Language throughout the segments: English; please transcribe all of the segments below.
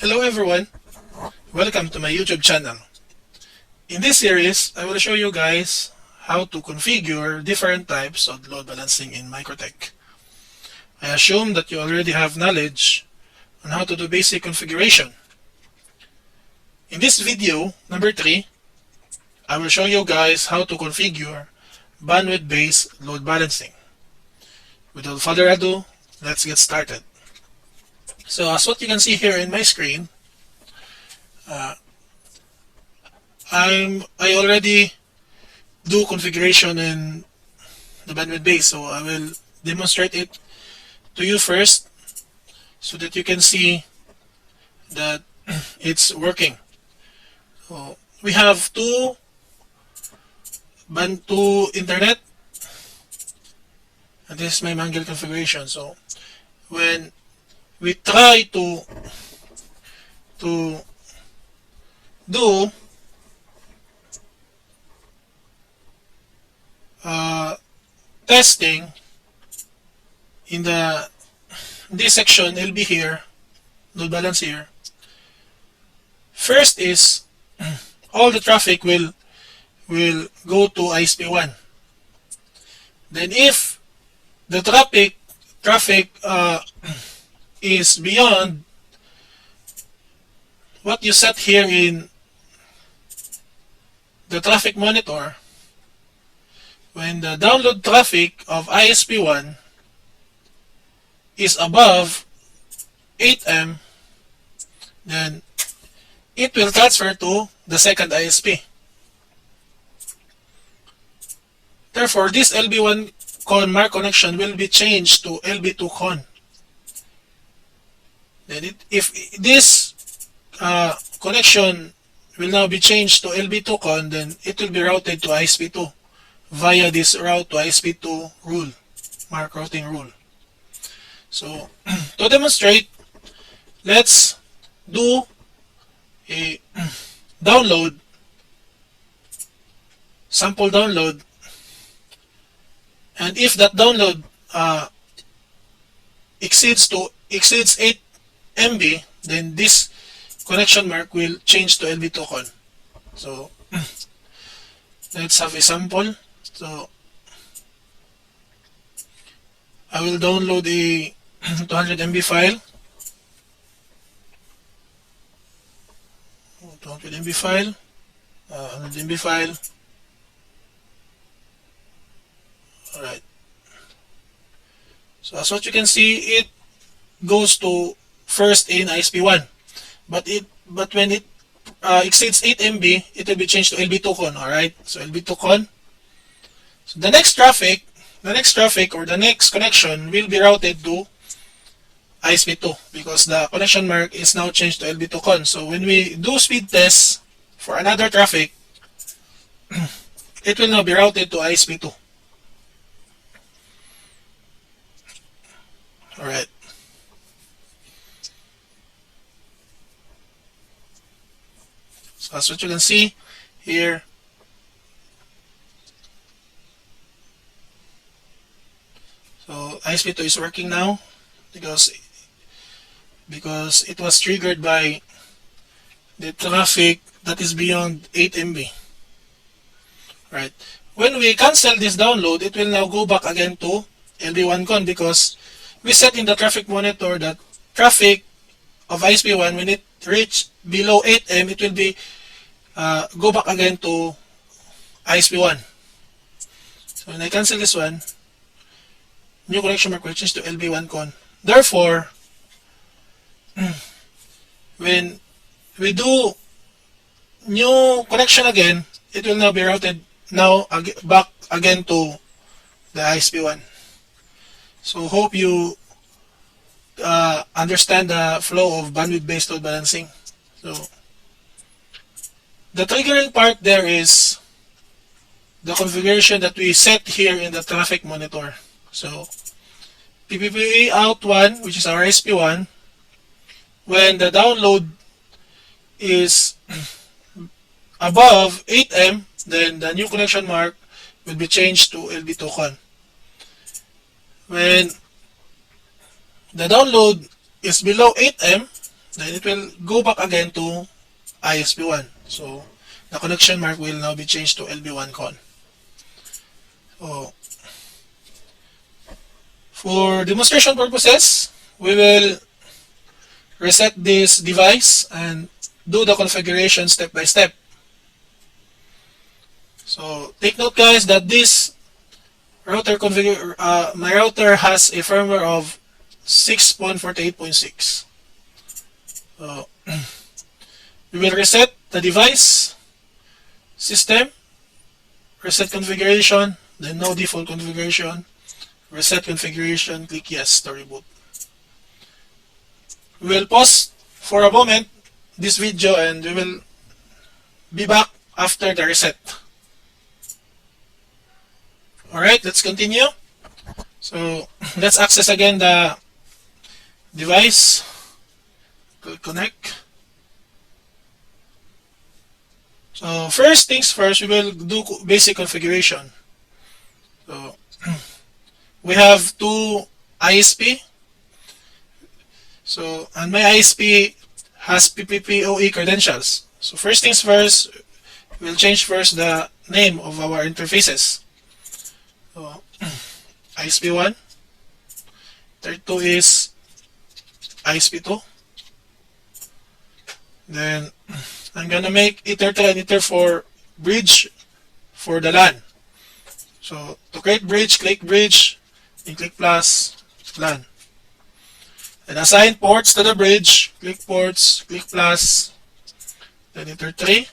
Hello everyone, welcome to my YouTube channel. In this series, I will show you guys how to configure different types of load balancing in Mikrotik. I assume that you already have knowledge on how to do basic configuration. In this video, number 3, I will show you guys how to configure bandwidth-based load balancing. Without further ado, let's get started. So as what you can see here in my screen, I already do configuration in the bandwidth base, so I will demonstrate it to you first so that you can see that it's working. So we have two internet, and this is my Mangle configuration. So when we try to do testing in this section, it'll be here, load balance here. First is all the traffic will go to ISP1. Then if the traffic is beyond what you set here in the traffic monitor, when the download traffic of ISP1 is above 8M, then it will transfer to the second ISP. Therefore, this LB1 con mark connection will be changed to LB2 con. Then if this connection will now be changed to LB2 con, then it will be routed to ISP2 via this route to ISP2 rule, mark routing rule. So to demonstrate, let's do a download, sample download, and if that download exceeds 8 MB, then this connection mark will change to LB2 con. So let's have a sample. So I will download a 200 MB file. 200 MB file, 100 MB file. Alright. So as what you can see, it goes to first in ISP1. But when it exceeds 8 MB, it will be changed to LB2 con. Alright. So LB2 con. So the next traffic or the next connection will be routed to ISP2 because the connection mark is now changed to LB2 con. So when we do speed tests for another traffic, it will now be routed to ISP2. Alright. So as what you can see here, so ISP2 is working now because it was triggered by the traffic that is beyond 8 MB. Right. When we cancel this download, it will now go back again to LB1 con because we set in the traffic monitor that traffic of ISP1, when it reach below 8M, it will be go back again to ISP1. So when I cancel this one, new connection mark will change to LB1 con. Therefore, when we do new connection again, it will now be routed back again to the ISP1. So hope you understand the flow of bandwidth-based load balancing. So the triggering part there is the configuration that we set here in the traffic monitor. So PPPA out 1, which is our ISP1, when the download is above 8M, then the new connection mark will be changed to LB2 con. When the download is below 8M, then it will go back again to ISP1. So the connection mark will now be changed to LB1 con. So for demonstration purposes, we will reset this device and do the configuration step by step. So take note, guys, that this router my router has a firmware of 6.48.6. So we will reset the device, system, reset configuration, then no default configuration, reset configuration, click yes to reboot. We will pause for a moment this video and we will be back after the reset. Alright, let's continue. So let's access again the device. Click connect. So first things first, we will do basic configuration. So we have two ISP. So, and my ISP has PPPoE credentials. So first things first, we'll change first the name of our interfaces. So ISP1, third two is ISP2. Then I'm gonna make Ether3 and Ether4 bridge for the LAN. So to create bridge, click bridge, and click plus LAN. And assign ports to the bridge, click ports, click plus, then Ether3,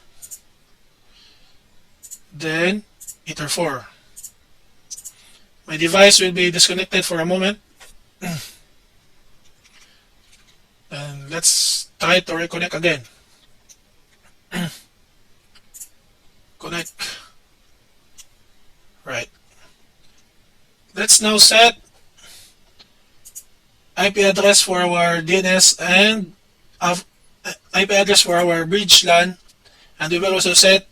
then Ether4. My device will be disconnected for a moment. And let's try to reconnect again. Connect. Right. Let's now set IP address for our DNS and IP address for our bridge LAN, and we will also set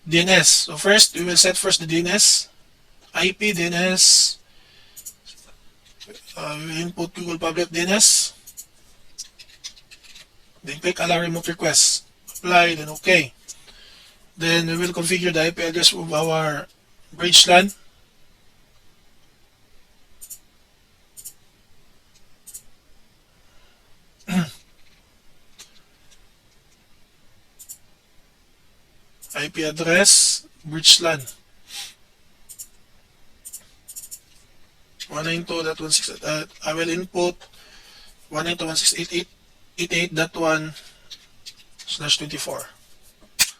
DNS. So first, we will set first the DNS, IP DNS. We will input Google Public DNS. Then click allow remote request. Apply, then OK. Then we will configure the IP address of our bridge LAN. IP address, bridge LAN 192.168. I will input 192.168.88.1/24.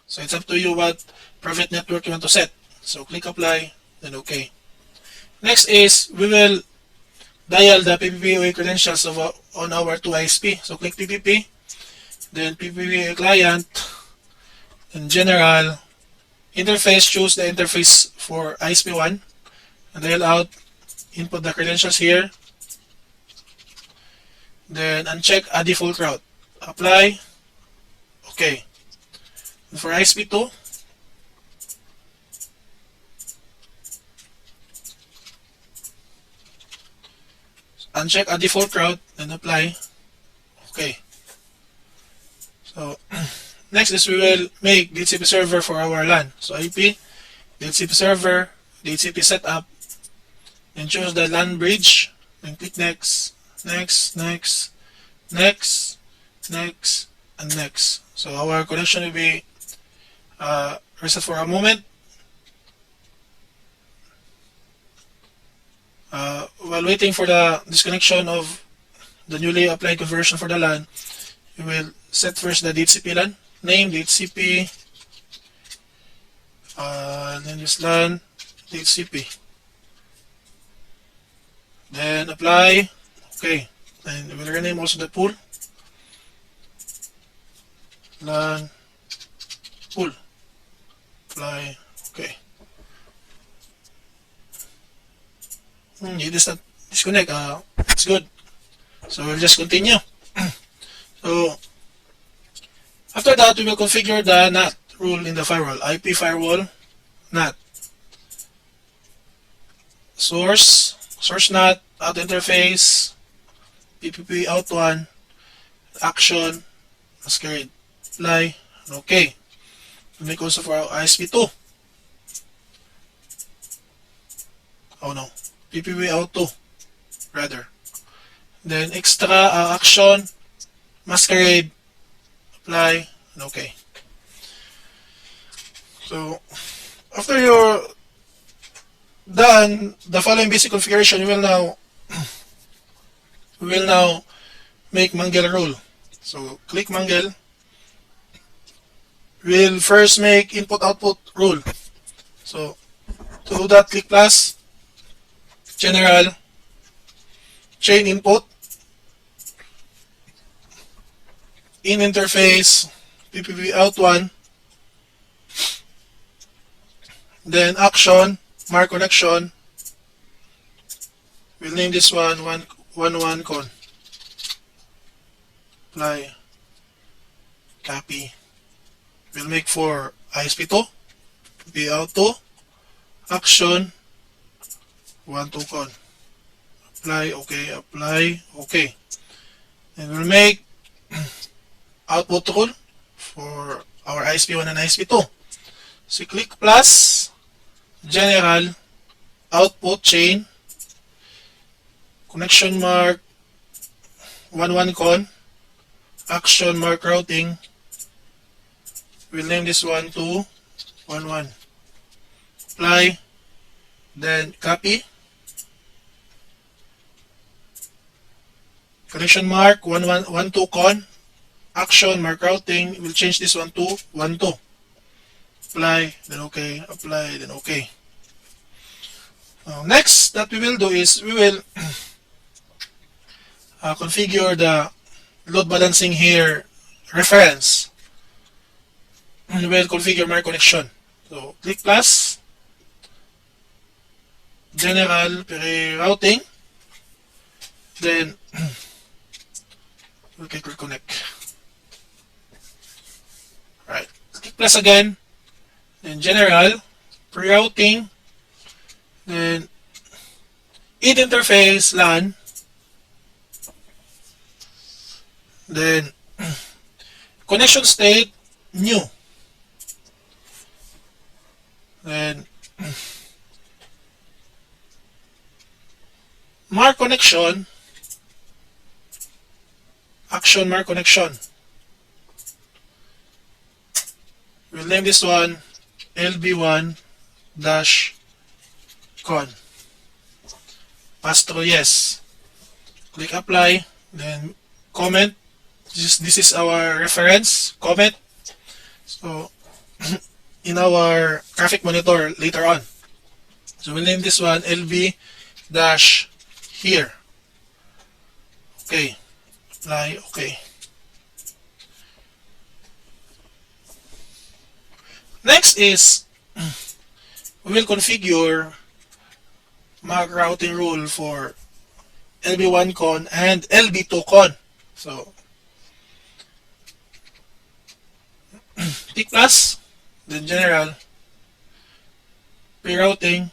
So it's up to you what private network you want to set. So click apply, then OK. Next is we will dial the PPPoE credentials on our two ISP. So click PPP, then PPPoE client, in general, interface, choose the interface for ISP1, and dial out, input the credentials here, then uncheck a default route, apply, OK. And for ISP2, uncheck a default route and apply, OK. So next is we will make DHCP server for our LAN. So IP, DHCP server, DHCP setup, and choose the LAN bridge, then click next, next, next, next, next, and next. So our connection will be reset for a moment. While waiting for the disconnection of the newly applied conversion for the LAN, we will set first the DHCP LAN. Name DHCP, then use LAN DHCP, then apply, OK, and we will rename also the pool, LAN pool, apply, OK. You just disconnect, it's good, so we'll just continue. So after that, we will configure the NAT rule in the firewall. IP firewall, NAT. Source NAT, out interface, PPP out 1, action, masquerade, apply, and okay. We'll make also for our ISP2. Oh no, PPV auto, rather. Then extra action, masquerade, apply, and okay. So after you're done the following basic configuration, we will now make Mangle rule. So click Mangle. We'll first make input output rule. So to do that, click plus, general, chain input, in interface, PPV out 1, then action, mark connection. We'll name this one 1 con. Apply, copy. We'll make for ISP2, PPV out 2, action, 1 2 con. Apply, okay. And we'll make output rule for our ISP1 and ISP2. So click plus, general, output chain, connection mark 1 con, action mark routing. We'll name this one 2 1 1. Apply, then copy. Connection mark 1 2 con, action mark routing. We'll change this one to 1 2. Apply, then okay, apply, then okay. Next that we will do is we will configure the load balancing here reference. And we will configure my connection. So click plus, general routing, then we'll click reconnect. Right, click plus again, then general, pre-routing, then in interface LAN, then connection state new, then mark connection, action mark connection. We'll name this one LB1 dash con. Pass through yes. Click apply, then comment. This is our reference comment. So in our graphic monitor later on. So we'll name this one LB dash here. Okay. Apply, okay. Next is we will configure MAC routing rule for LB1 con and LB2 con. So click plus, then general, pre-routing,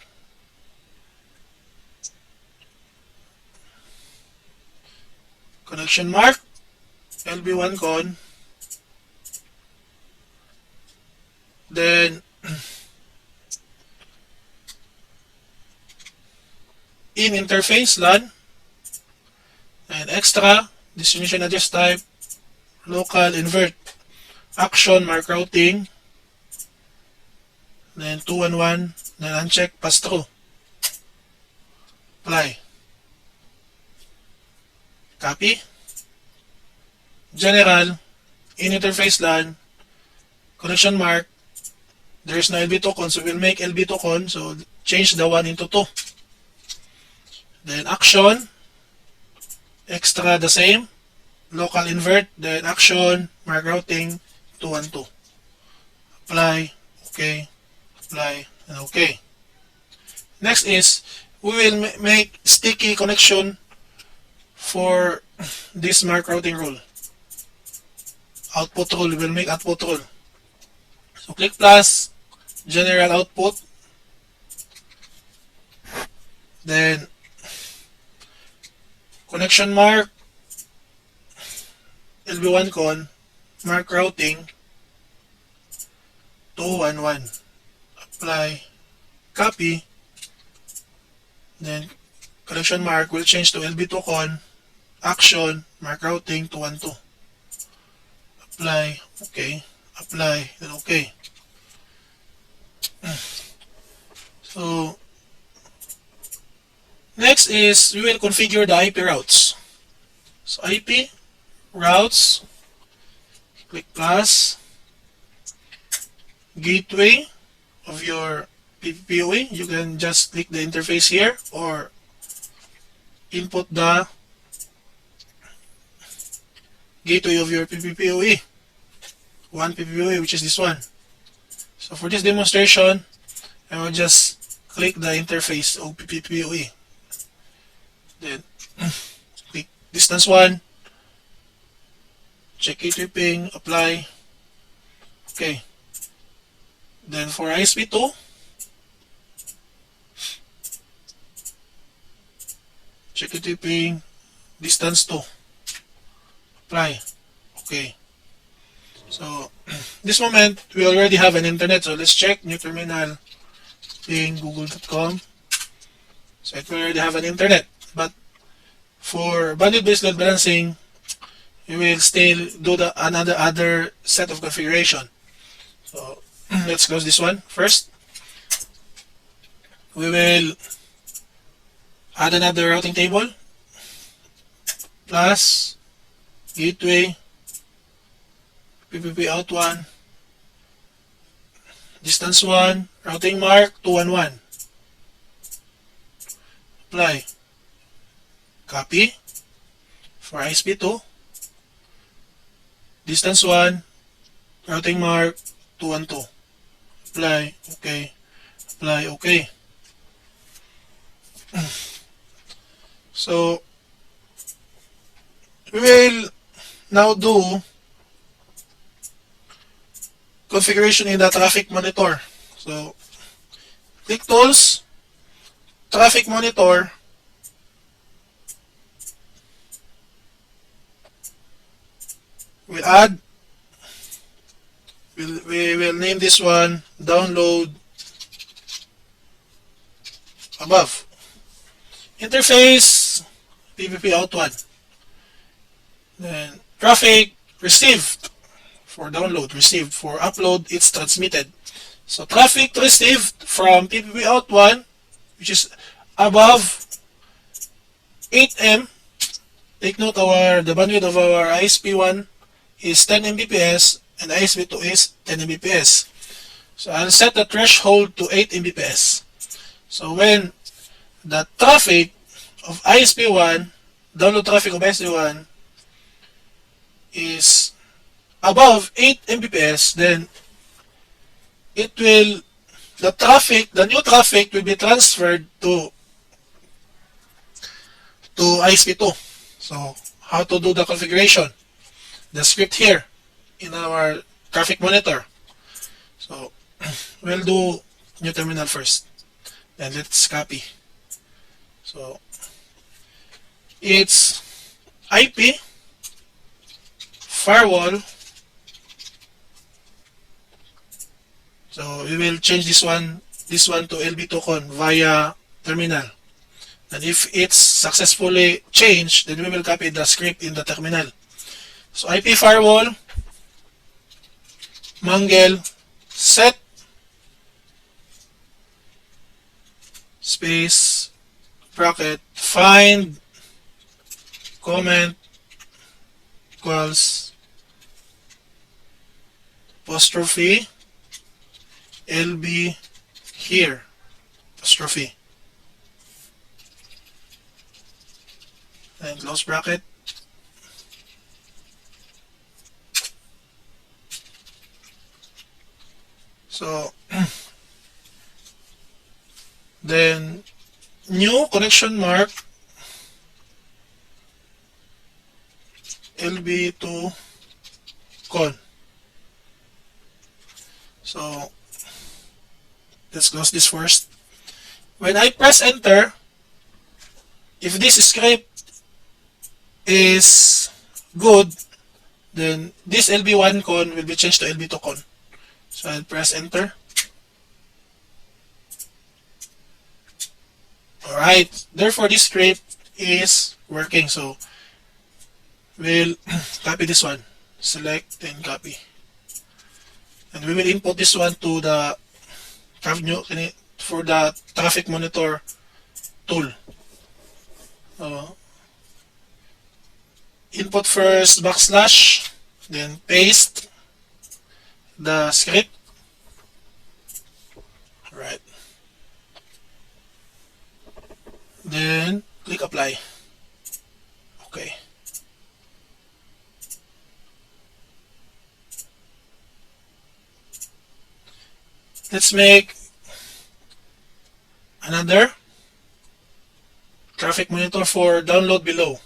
connection mark, LB1 con, then in interface LAN, and extra destination address type, local invert, action mark routing, then 211, then uncheck pass through, apply, copy, general, in interface LAN, connection mark, there is no LB2 con, so we'll make LB2 con, so change the 1 into 2. Then action, extra the same, local invert, then action, mark routing, 212. Apply, okay, apply, and okay. Next is, we will make sticky connection for this mark routing rule. Output rule, we will make output rule. So click plus, general output, then connection mark, LB1 con, mark routing 211. Apply, copy, then correction mark will change to LB2 con, action, mark routing 212. Apply, okay, apply, then okay. So, next is we will configure the IP routes. So IP routes, click plus, gateway of your PPPoE. You can just click the interface here or input the gateway of your PPPoE. One PPPoE, which is this one. So for this demonstration, I will just click the interface of PPPoE. Then click distance 1, check gateway ping, apply. Okay. Then for ISP2, check gateway ping, distance 2, apply. Okay. So this moment we already have an internet, so let's check new terminal ping google.com. So it will already have an internet, but for bandwidth-based load balancing, we will still do another set of configuration. So let's close this one first. We will add another routing table, plus gateway PPP out 1, distance 1, routing mark 211. Apply, copy for ISP2, distance 1, routing mark 212. Apply, okay, apply, okay. So we will now do configuration in the traffic monitor. So click tools, traffic monitor, we will name this one download above. Interface PPP out 1. Then traffic received for download, received for upload, it's transmitted. So traffic received from PPP out 1, which is above 8 M. Take note, the bandwidth of our ISP1 is 10 Mbps and ISP2 is 10 Mbps. So I'll set the threshold to 8 Mbps. So when the traffic of ISP1, download traffic of ISP1 is above 8 Mbps, then the new traffic will be transferred to ISP2. So how to do the configuration? The script here in our traffic monitor. So we'll do new terminal first. Then let's copy. So it's IP firewall. So we will change this one to LB2 con via terminal. And if it's successfully changed, then we will copy the script in the terminal. So IP firewall, Mangle, set, space, bracket, find, comment, equals, apostrophe, LB here, apostrophe, and close bracket. So then new connection mark LB2 con. So let's close this first. When I press enter, if this script is good, Then this LB1 con will be changed to LB2 con. So I'll press enter. Alright, therefore this script is working. So we'll copy this one, select and copy. And we will input this one to the for the traffic monitor tool. Input first backslash, then paste the script. Right. Then click apply. Okay. Let's make another traffic monitor for download below.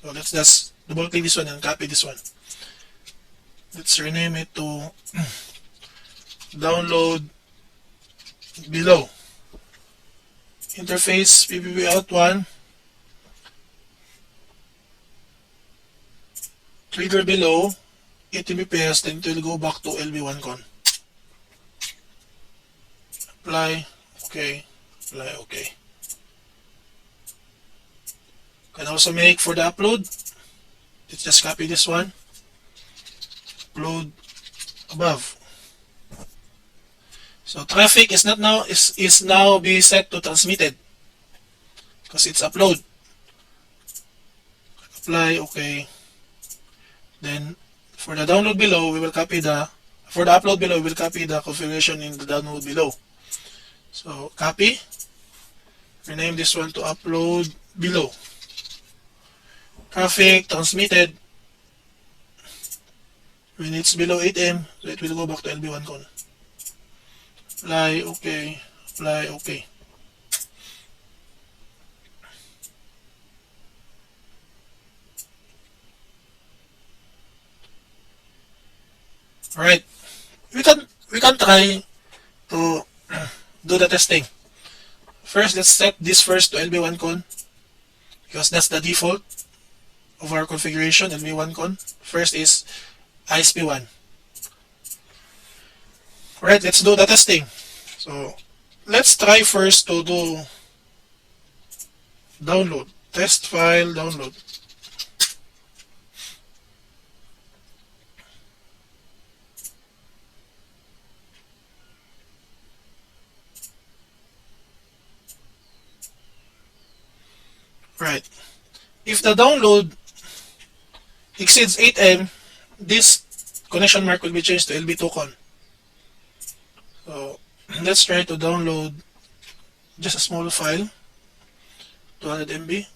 So let's just double click this one and copy this one. Let's rename it to download below. Interface PPP out 1. Trigger below 80 Mbps, then it will go back to LB1 con. Apply, okay, apply, okay. Can also make for the upload. Let's just copy this one. Upload above. So traffic is not now is now be set to transmitted because it's upload. Apply, okay. Then for the download below, we will copy the upload below, we will copy the configuration in the download below. So copy, rename this one to upload below. Traffic transmitted when it's below 8 M, so it will go back to LB1 con. Apply, okay, apply, okay. Alright, we can try to do the testing. First, let's set this first to LB1 con because that's the default of our configuration. LB1 con first is ISP1. Alright, let's do the testing. So let's try first to do download, test file download. Right. If the download exceeds 8 M, this connection mark will be changed to LB2 con. So let's try to download just a small file, 200 MB,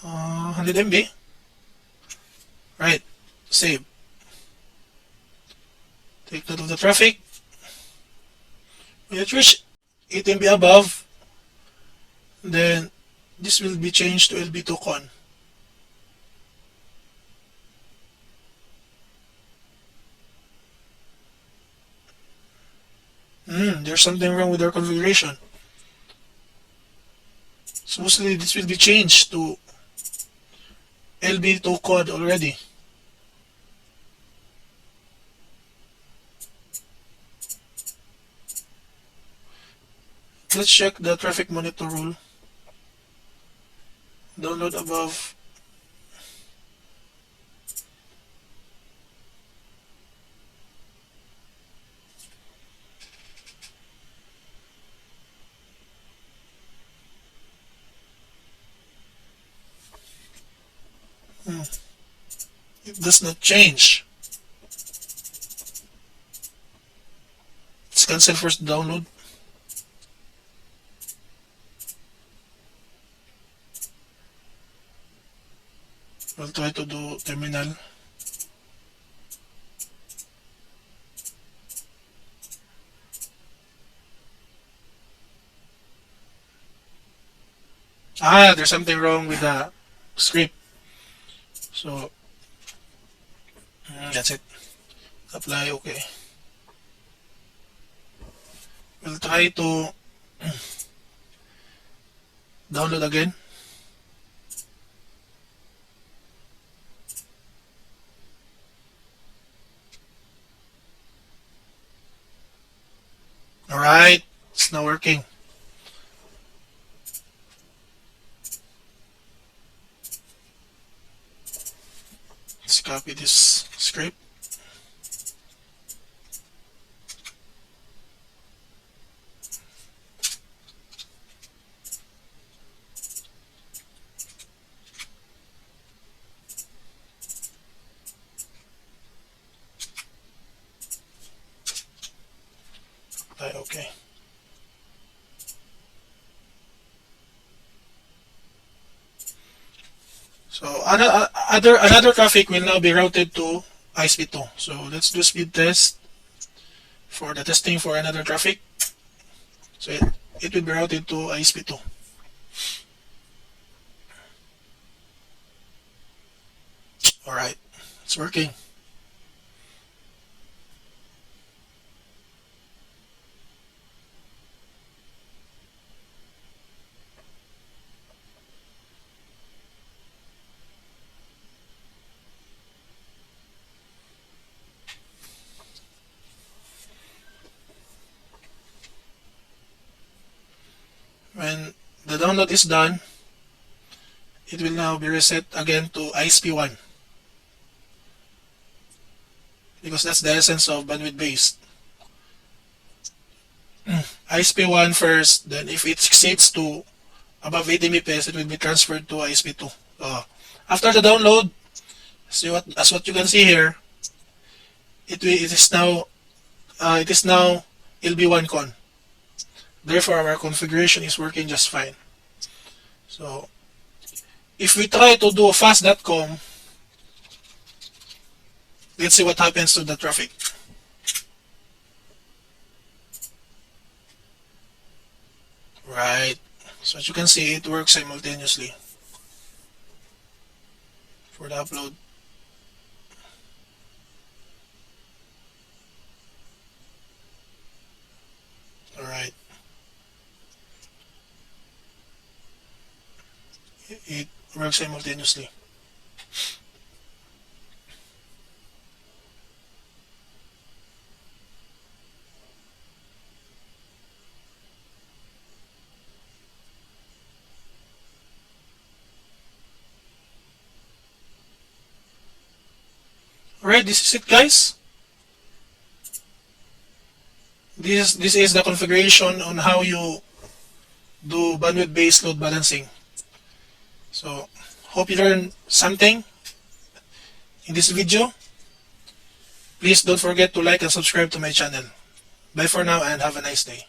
100 MB. Right. Save. Take note of the traffic. When it reaches 8 MB above, then this will be changed to LB2 con. There's something wrong with our configuration. Supposedly this will be changed to LB2 con already. Let's check the traffic monitor rule. Download above. It does not change. Let's cancel first download. We'll try to do terminal. There's something wrong with the script. So that's it. Apply, okay. We'll try to download again. Alright, it's now working. Let's copy this script. Okay. So another traffic will now be routed to ISP2. So let's do speed test for the testing for another traffic. So it will be routed to ISP2. Alright, it's working. When the download is done, it will now be reset again to ISP1, because that's the essence of bandwidth based. ISP1 first, then if it exceeds to above 80 Mbps, it will be transferred to ISP2. After the download, as what you can see here, it is now LB1 con. Therefore, our configuration is working just fine. So if we try to do fast.com, let's see what happens to the traffic. Right. So as you can see, it works simultaneously for the upload. Alright. It works simultaneously. Alright, this is it, guys. This is the configuration on how you do bandwidth based load balancing. So hope you learned something in this video. Please don't forget to like and subscribe to my channel. Bye for now and have a nice day.